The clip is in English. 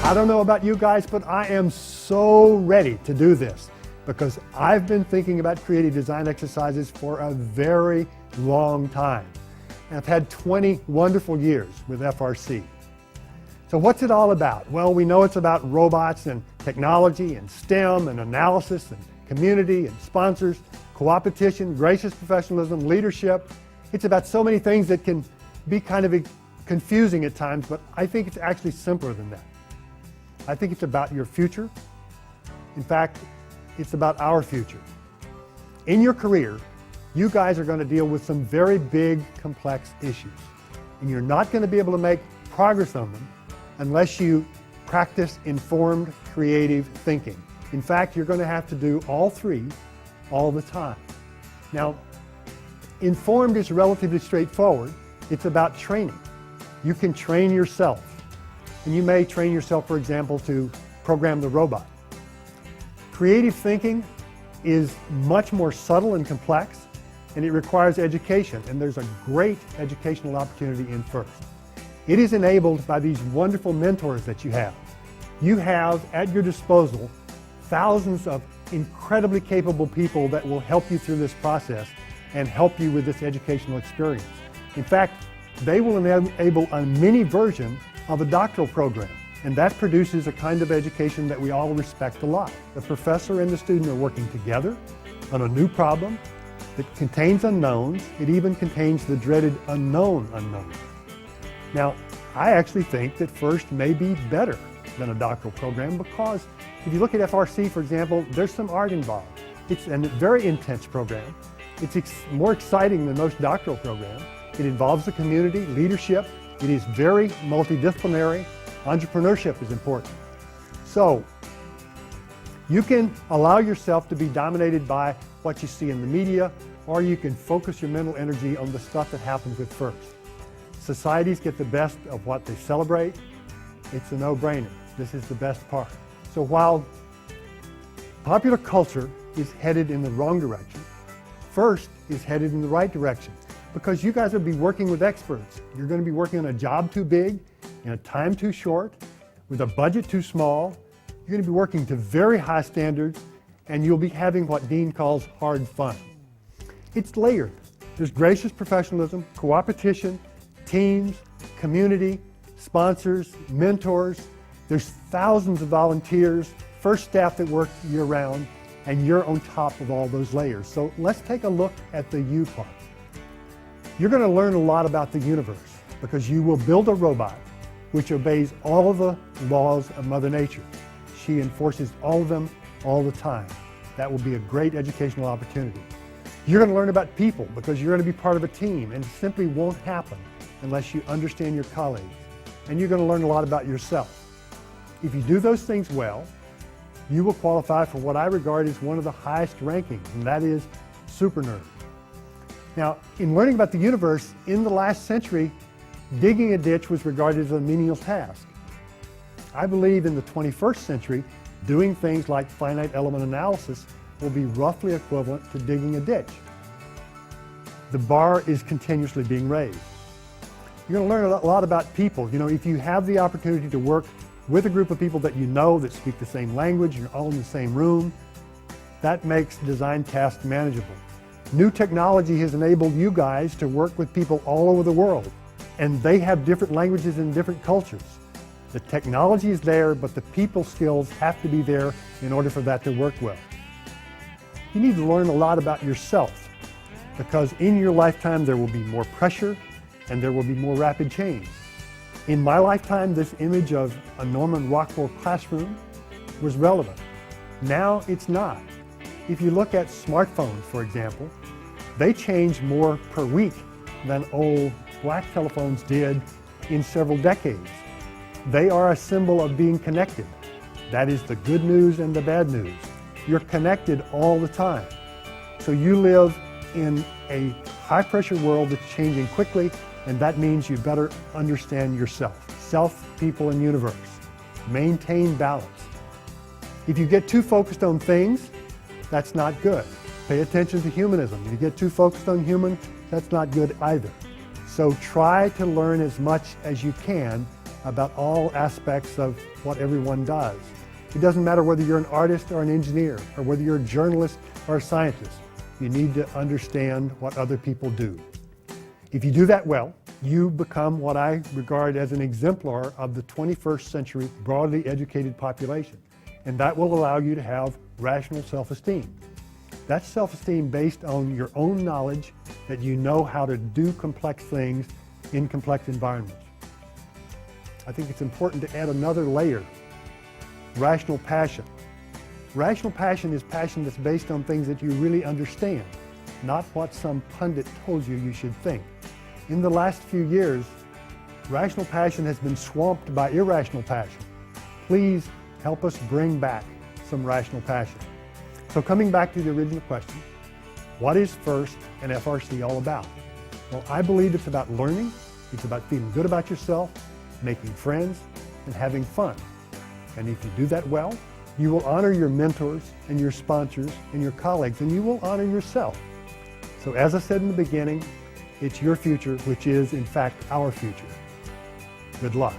I don't know about you guys, but I am so ready to do this because I've been thinking about creative design exercises for a very long time. And I've had 20 wonderful years with FRC. So what's it all about? Well, we know it's about robots and technology and STEM and analysis and community and sponsors, co-opetition, gracious professionalism, leadership. It's about so many things that can be kind of confusing at times, but I think it's actually simpler than that. I think it's about your future. In fact, it's about our future. In your career, you guys are going to deal with some very big, complex issues. And you're not going to be able to make progress on them unless you practice informed, creative thinking. In fact, you're going to have to do all three all the time. Now, informed is relatively straightforward. It's about training. You can train yourself. And you may train yourself, for example, to program the robot. Creative thinking is much more subtle and complex, and it requires education, and there's a great educational opportunity in FIRST. It is enabled by these wonderful mentors that you have. You have at your disposal thousands of incredibly capable people that will help you through this process and help you with this educational experience. In fact, they will enable a mini version of a doctoral program, and that produces a kind of education that we all respect a lot. The professor and the student are working together on a new problem that contains unknowns. It even contains the dreaded unknown unknowns. Now, I actually think that FIRST may be better than a doctoral program because if you look at FRC, for example, there's some art involved. It's a very intense program. It's more exciting than most doctoral programs. It involves the community, leadership. It is very multidisciplinary. Entrepreneurship is important. So, you can allow yourself to be dominated by what you see in the media, or you can focus your mental energy on the stuff that happens with FIRST. Societies get the best of what they celebrate. It's a no-brainer. This is the best part. So while popular culture is headed in the wrong direction, FIRST is headed in the right direction because you guys will be working with experts. You're going to be working on a job too big, in a time too short, with a budget too small. You're going to be working to very high standards, and you'll be having what Dean calls hard fun. It's layered. There's gracious professionalism, co-opetition, teams, community, sponsors, mentors. There's thousands of volunteers, FIRST staff that work year-round, and you're on top of all those layers. So let's take a look at the you part. You're going to learn a lot about the universe because you will build a robot which obeys all of the laws of Mother Nature. She enforces all of them all the time. That will be a great educational opportunity. You're going to learn about people because you're going to be part of a team, and it simply won't happen unless you understand your colleagues. And you're going to learn a lot about yourself. If you do those things well, you will qualify for what I regard as one of the highest rankings, and that is super nerd. Now, in learning about the universe, in the last century, digging a ditch was regarded as a menial task. I believe in the 21st century, doing things like finite element analysis will be roughly equivalent to digging a ditch. The bar is continuously being raised. You're going to learn a lot about people. You know, if you have the opportunity to work with a group of people that you know that speak the same language, you're all in the same room, that makes design tasks manageable. New technology has enabled you guys to work with people all over the world, and they have different languages and different cultures. The technology is there, but the people skills have to be there in order for that to work well. You need to learn a lot about yourself because in your lifetime there will be more pressure and there will be more rapid change. In my lifetime, this image of a Norman Rockwell classroom was relevant. Now it's not. If you look at smartphones, for example, they change more per week than old black telephones did in several decades. They are a symbol of being connected. That is the good news and the bad news. You're connected all the time. So you live in a high-pressure world that's changing quickly, and that means you better understand yourself. Self, people, and universe. Maintain balance. If you get too focused on things, that's not good. Pay attention to humanism. If you get too focused on human, that's not good either. So try to learn as much as you can about all aspects of what everyone does. It doesn't matter whether you're an artist or an engineer, or whether you're a journalist or a scientist. You need to understand what other people do. If you do that well, you become what I regard as an exemplar of the 21st century broadly educated population. And that will allow you to have rational self-esteem. That's self-esteem based on your own knowledge that you know how to do complex things in complex environments. I think it's important to add another layer: rational passion. Rational passion is passion that's based on things that you really understand, not what some pundit told you you should think. In the last few years, rational passion has been swamped by irrational passion. Please help us bring back some rational passion. So coming back to the original question, what is FIRST and FRC all about? Well, I believe it's about learning, it's about feeling good about yourself, making friends, and having fun. And if you do that well, you will honor your mentors and your sponsors and your colleagues, and you will honor yourself. So as I said in the beginning, it's your future, which is in fact our future. Good luck.